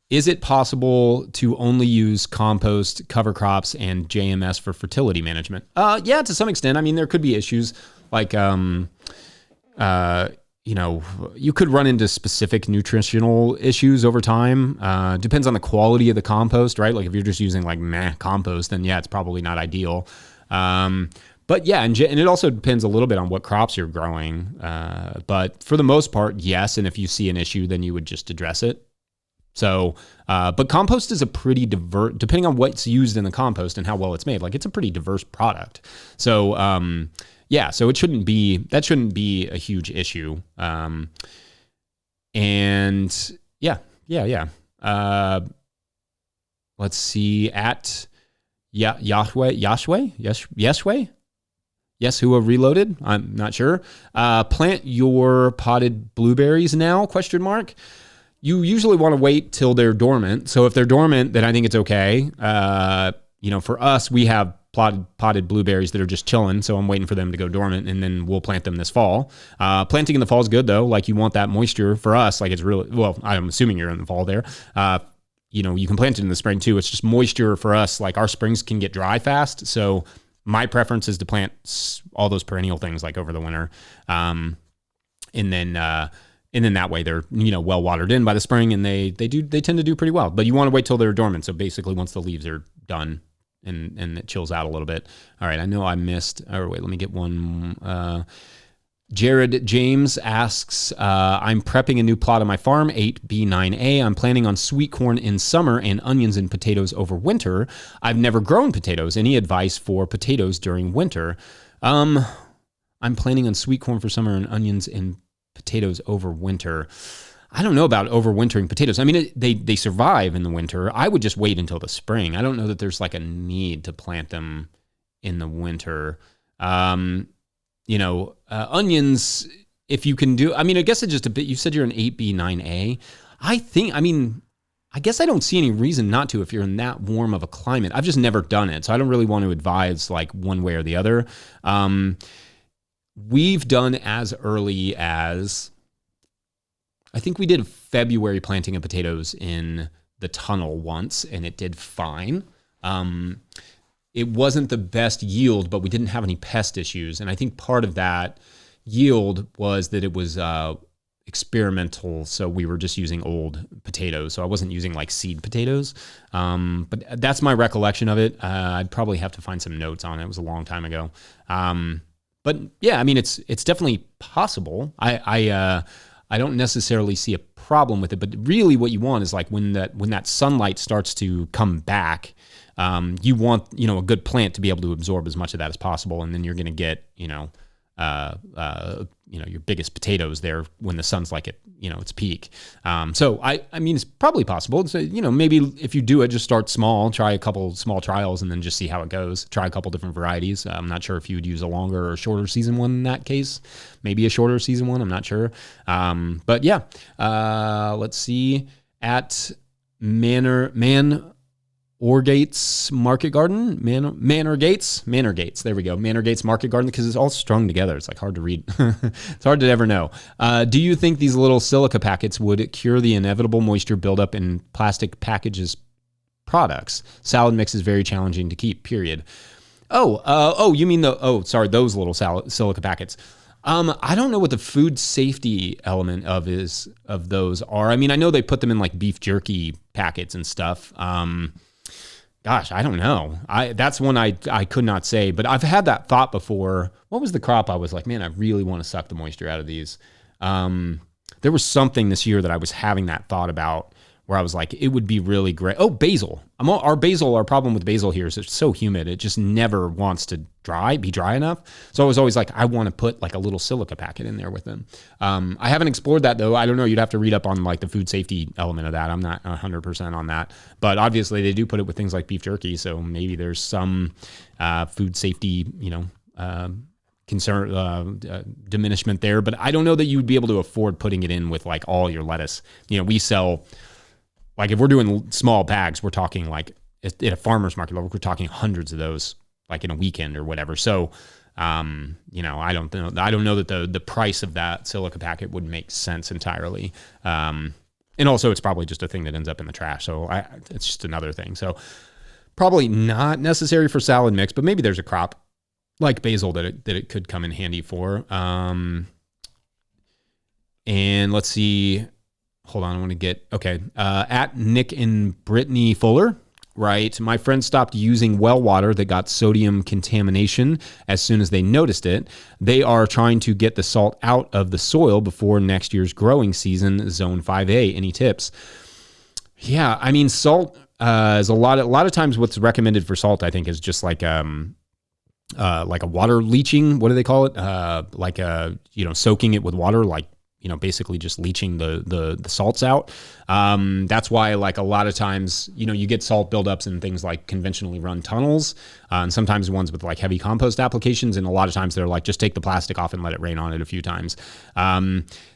Is it possible to only use compost, cover crops, and JMS for fertility management? Yeah, to some extent. I mean, there could be issues like, you could run into specific nutritional issues over time. Depends on the quality of the compost, right? Like if you're just using like compost, then yeah, it's probably not ideal. But yeah, and it also depends a little bit on what crops you're growing. But for the most part, yes. And if you see an issue, then you would just address it. So, but compost is a pretty diverse, depending on what's used in the compost and how well it's made, like it's a pretty diverse product. So, yeah, so that shouldn't be a huge issue. And yeah. Let's see at Yeshua Reloaded. I'm not sure. Plant your potted blueberries now? ? You usually want to wait till they're dormant. So if they're dormant, then I think it's okay. For us, we have potted blueberries that are just chilling, so I'm waiting for them to go dormant, and then we'll plant them this fall. Planting in the fall is good, though. Like, you want that moisture. For us, like, it's really, well, I'm assuming you're in the fall there. You can plant it in the spring, too. It's just moisture for us. Like, our springs can get dry fast, so my preference is to plant all those perennial things, like, over the winter. And then that way they're, well watered in by the spring, and they tend to do pretty well. But you want to wait till they're dormant. So basically once the leaves are done and it chills out a little bit. All right, I know I missed, let me get one. Jared James asks, I'm prepping a new plot on my farm, 8B9A. I'm planning on sweet corn in summer and onions and potatoes over winter. I've never grown potatoes. Any advice for potatoes during winter? I'm planning on sweet corn for summer and onions and potatoes over winter. I don't know about overwintering potatoes. I mean, they survive in the winter. I would just wait until the spring. I don't know that there's like a need to plant them in the winter. Onions, if you can do, I mean, I guess it's just a bit, you said you're an 8B9A. I guess I don't see any reason not to if you're in that warm of a climate. I've just never done it, so I don't really want to advise like one way or the other. We've done as early as, I think we did February planting of potatoes in the tunnel once, and it did fine. It wasn't the best yield, but we didn't have any pest issues. And I think part of that yield was that it was experimental. So we were just using old potatoes. So I wasn't using like seed potatoes. But that's my recollection of it. I'd probably have to find some notes on it. It was a long time ago. But yeah, I mean, it's definitely possible. I don't necessarily see a problem with it, but really what you want is like when that sunlight starts to come back, you want, a good plant to be able to absorb as much of that as possible. And then you're going to get, your biggest potatoes there when the sun's like at, its peak. So I mean, it's probably possible. So, maybe if you do it, just start small, try a couple small trials and then just see how it goes. Try a couple different varieties. I'm not sure if you would use a longer or shorter season one in that case. Maybe a shorter season one. I'm not sure. But yeah, let's see at Orgates Market Garden, Manor Gates. There we go. Manor Gates Market Garden, because it's all strung together. It's like hard to read. It's hard to ever know. Do you think these little silica packets would cure the inevitable moisture buildup in plastic packages products? Salad mix is very challenging to keep, period. You mean those little silica packets. I don't know what the food safety element of those are. I mean, I know they put them in like beef jerky packets and stuff. Gosh, I don't know. That's one I could not say, but I've had that thought before. What was the crop? I was like, man, I really want to suck the moisture out of these. There was something this year that I was having that thought about, where I was like, it would be really great. Oh, basil. Our problem with basil here is it's so humid. It just never wants to be dry enough. So I was always like, I want to put like a little silica packet in there with them. I haven't explored that though. I don't know. You'd have to read up on like the food safety element of that. I'm not 100% on that, but obviously they do put it with things like beef jerky. So maybe there's some food safety, concern, diminishment there, but I don't know that you would be able to afford putting it in with like all your lettuce. We sell, like if we're doing small bags, we're talking like at a farmer's market level, we're talking hundreds of those like in a weekend or whatever. So, I don't know that the price of that silica packet would make sense entirely. And also it's probably just a thing that ends up in the trash. So it's just another thing. So probably not necessary for salad mix, but maybe there's a crop like basil that it could come in handy for. And let's see. Hold on, I want to get, okay. At Nick and Brittany Fuller, right? My friend stopped using well water that got sodium contamination as soon as they noticed it. They are trying to get the salt out of the soil before next year's growing season, Zone 5A. Any tips? Yeah, I mean, salt is a lot of times what's recommended for salt, I think, is just like a water leaching. What do they call it? Soaking it with water, like, basically just leaching the salts out. That's why like a lot of times, you get salt buildups in things like conventionally run tunnels, and sometimes ones with like heavy compost applications. And a lot of times they're like, just take the plastic off and let it rain on it a few times.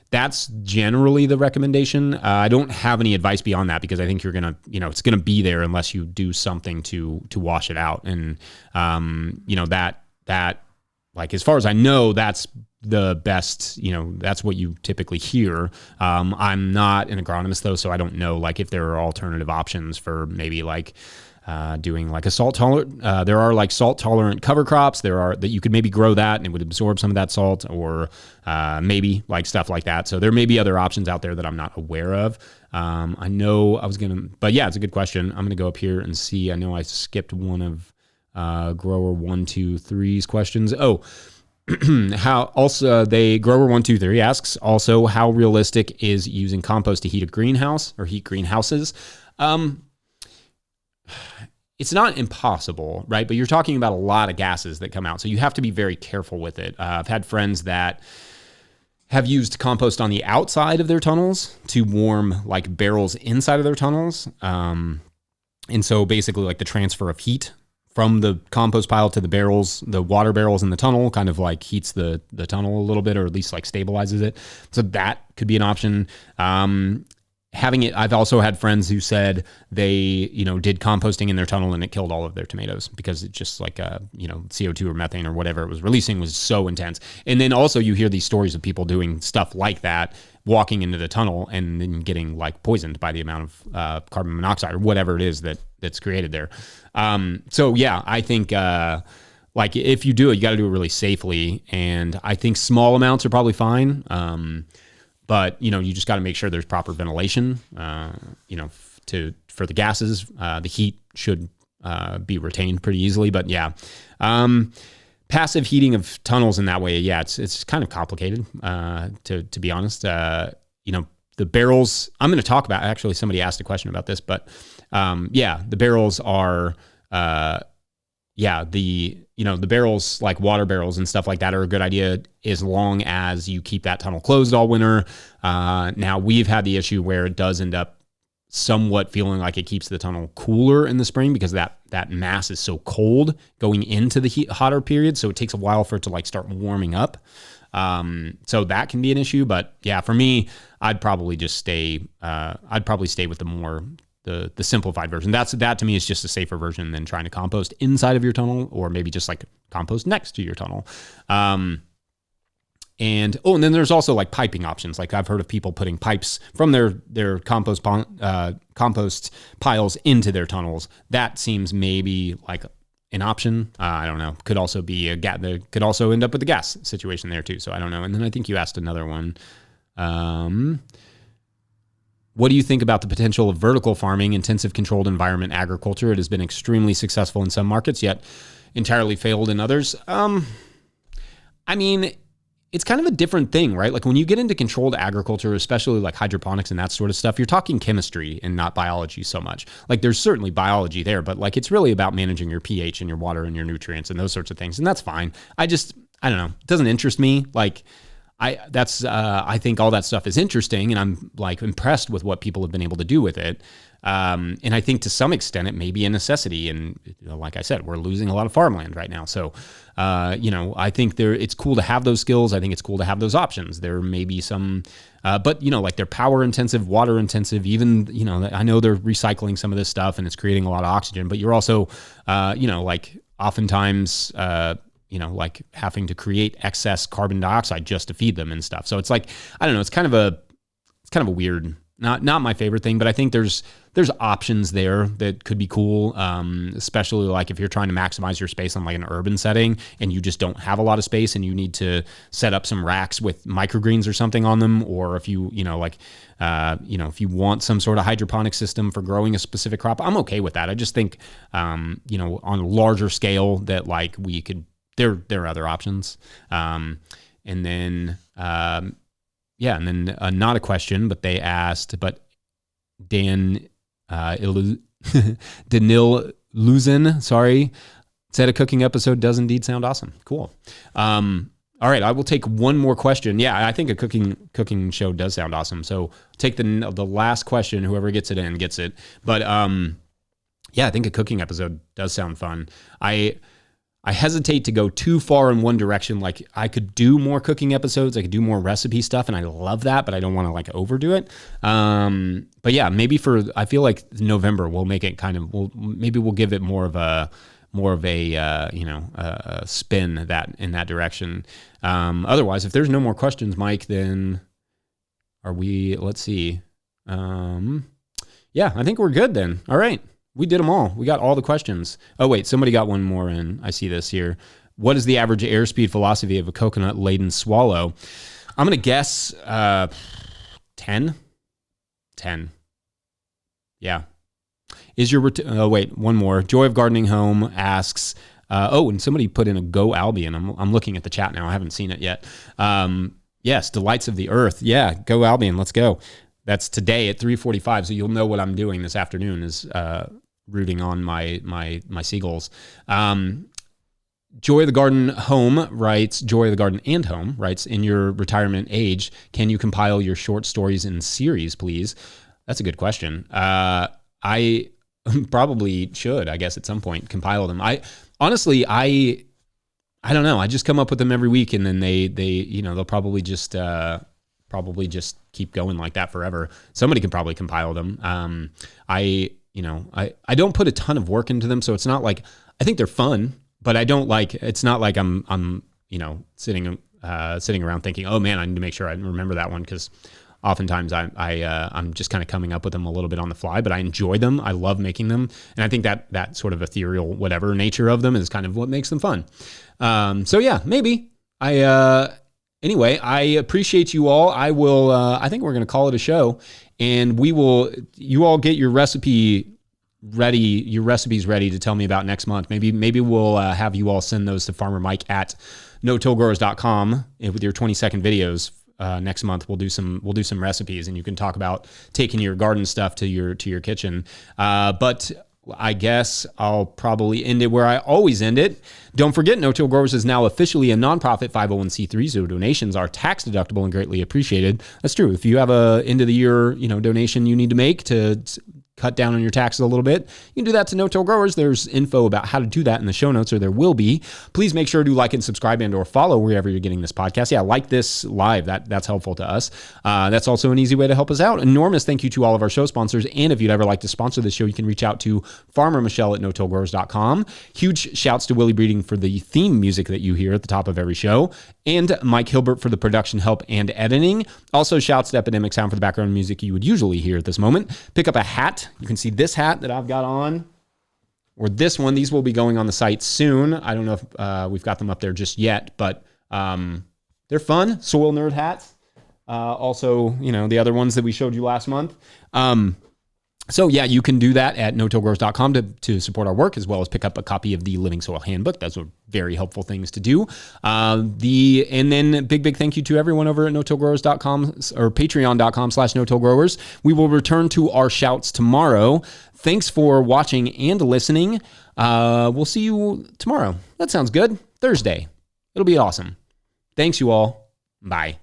That's generally the recommendation. I don't have any advice beyond that, because I think you're going to, it's going to be there unless you do something to wash it out. And, that like, as far as I know, that's the best, that's what you typically hear. I'm not an agronomist though, so I don't know like if there are alternative options for maybe like doing like a salt tolerant. There are like salt tolerant cover crops. There are that you could maybe grow that and it would absorb some of that salt, or maybe like stuff like that. So there may be other options out there that I'm not aware of. I know but yeah, it's a good question. I'm going to go up here and see. I know I skipped one of grower 123's questions. Grower 123 asks also, how realistic is using compost to heat a greenhouse or heat greenhouses? It's not impossible, right? But you're talking about a lot of gases that come out, so you have to be very careful with it. I've had friends that have used compost on the outside of their tunnels to warm like barrels inside of their tunnels. And so basically like the transfer of heat from the compost pile to the barrels, the water barrels in the tunnel, kind of like heats the tunnel a little bit, or at least like stabilizes it. So that could be an option. I've also had friends who said they, did composting in their tunnel and it killed all of their tomatoes, because it just like, CO2 or methane or whatever it was releasing was so intense. And then also you hear these stories of people doing stuff like that, walking into the tunnel and then getting like poisoned by the amount of carbon monoxide or whatever it is that's created there. So yeah, I think like if you do it, you got to do it really safely. And I think small amounts are probably fine. But you just got to make sure there's proper ventilation, for the gases. The heat should be retained pretty easily, but yeah. Passive heating of tunnels in that way, yeah, it's kind of complicated, to be honest. The barrels, I'm going to talk about, actually somebody asked a question about this, but the barrels are, yeah, the barrels, like water barrels and stuff like that, are a good idea as long as you keep that tunnel closed all winter. Now we've had the issue where it does end up somewhat feeling like it keeps the tunnel cooler in the spring because that mass is so cold going into the hotter period. So it takes a while for it to like start warming up. So that can be an issue, but yeah, for me, I'd probably just stay with the simplified version. That to me is just a safer version than trying to compost inside of your tunnel, or maybe just like compost next to your tunnel. And then there's also like piping options. Like I've heard of people putting pipes from their compost piles into their tunnels. That seems maybe like an option. I don't know. Could also be could also end up with the gas situation there too. So I don't know. And then I think you asked another one. What do you think about the potential of vertical farming, intensive controlled environment agriculture? It has been extremely successful in some markets, yet entirely failed in others. I mean, it's kind of a different thing, right? Like when you get into controlled agriculture, especially like hydroponics and that sort of stuff, you're talking chemistry and not biology so much. Like there's certainly biology there, but like it's really about managing your pH and your water and your nutrients and those sorts of things. And that's fine. I don't know. It doesn't interest me. Like I think all that stuff is interesting, and I'm like impressed with what people have been able to do with it. And I think to some extent it may be a necessity. And like I said, we're losing a lot of farmland right now. So, I think it's cool to have those skills. I think it's cool to have those options. There may be some, but like they're power intensive, water intensive, even, I know they're recycling some of this stuff and it's creating a lot of oxygen, but you're also, like oftentimes, like having to create excess carbon dioxide just to feed them and stuff. So it's like, I don't know, it's kind of a weird, not my favorite thing, but I think there's options there that could be cool. Especially like if you're trying to maximize your space on like an urban setting and you just don't have a lot of space and you need to set up some racks with microgreens or something on them. Or if you, if you want some sort of hydroponic system for growing a specific crop, I'm okay with that. I just think, on a larger scale that like there are other options. And then not a question, but they asked, but Danil Luzin, sorry, said a cooking episode does indeed sound awesome. Cool. All right, I will take one more question. Yeah, I think a cooking show does sound awesome. So take the last question. Whoever gets it in gets it. But I think a cooking episode does sound fun. I hesitate to go too far in one direction. Like I could do more cooking episodes. I could do more recipe stuff, and I love that, but I don't want to like overdo it. But yeah, maybe I feel like November we'll make it we'll give it more of a spin in that direction. Otherwise, if there's no more questions, Mike, then let's see. I think we're good then. All right. We did them all. We got all the questions. Oh, wait, somebody got one more in. I see this here. What is the average airspeed velocity of a coconut-laden swallow? I'm going to guess 10. 10. Yeah. One more. Joy of Gardening Home asks, and somebody put in a Go Albion. I'm looking at the chat now. I haven't seen it yet. Yes, Delights of the Earth. Yeah, Go Albion. Let's go. That's today at 3:45, so you'll know what I'm doing this afternoon is rooting on my seagulls. Joy of the Garden Home writes, Joy of the Garden and Home writes, in your retirement age, can you compile your short stories in series, please? That's a good question. I probably should, I guess, at some point compile them. I don't know. I just come up with them every week, and then they'll probably just keep going like that forever. Somebody can probably compile them. I don't put a ton of work into them, so it's not like, I think they're fun, but it's not like I'm sitting around thinking, oh man, I need to make sure I remember that one, because oftentimes I'm just kind of coming up with them a little bit on the fly, but I enjoy them. I love making them. And I think that sort of ethereal, whatever nature of them is kind of what makes them fun. So yeah, maybe anyway, I appreciate you all. I will, I think we're going to call it a show, and you all get your recipes ready to tell me about next month. Maybe we'll have you all send those to Farmer Mike at no-tillgrowers.com with your 20-second videos. Next month we'll do some recipes, and you can talk about taking your garden stuff to your kitchen. But I guess I'll probably end it where I always end it. Don't forget, No Till Growers is now officially a nonprofit 501c3, so donations are tax deductible and greatly appreciated. That's true. If you have a end of the year, donation you need to make to cut down on your taxes a little bit, you can do that to No Till Growers. There's info about how to do that in the show notes, or there will be. Please make sure to like and subscribe and or follow wherever you're getting this podcast. Yeah, like this live. That's helpful to us. That's also an easy way to help us out. Enormous thank you to all of our show sponsors. And if you'd ever like to sponsor this show, you can reach out to Farmer Michelle at notillgrowers.com. Huge shouts to Willie Breeding for the theme music that you hear at the top of every show, and Mike Hilbert for the production help and editing. Also, shouts to Epidemic Sound for the background music you would usually hear at this moment. Pick up a hat. You can see this hat that I've got on, or this one. These will be going on the site soon. I don't know if we've got them up there just yet, but they're fun. Soil Nerd hats. Also, the other ones that we showed you last month. So yeah, you can do that at notillgrowers.com to support our work, as well as pick up a copy of the Living Soil Handbook. Those are very helpful things to do. And then big thank you to everyone over at notillgrowers.com or patreon.com/notillgrowers. We will return to our shouts tomorrow. Thanks for watching and listening. We'll see you tomorrow. That sounds good. Thursday. It'll be awesome. Thanks you all. Bye.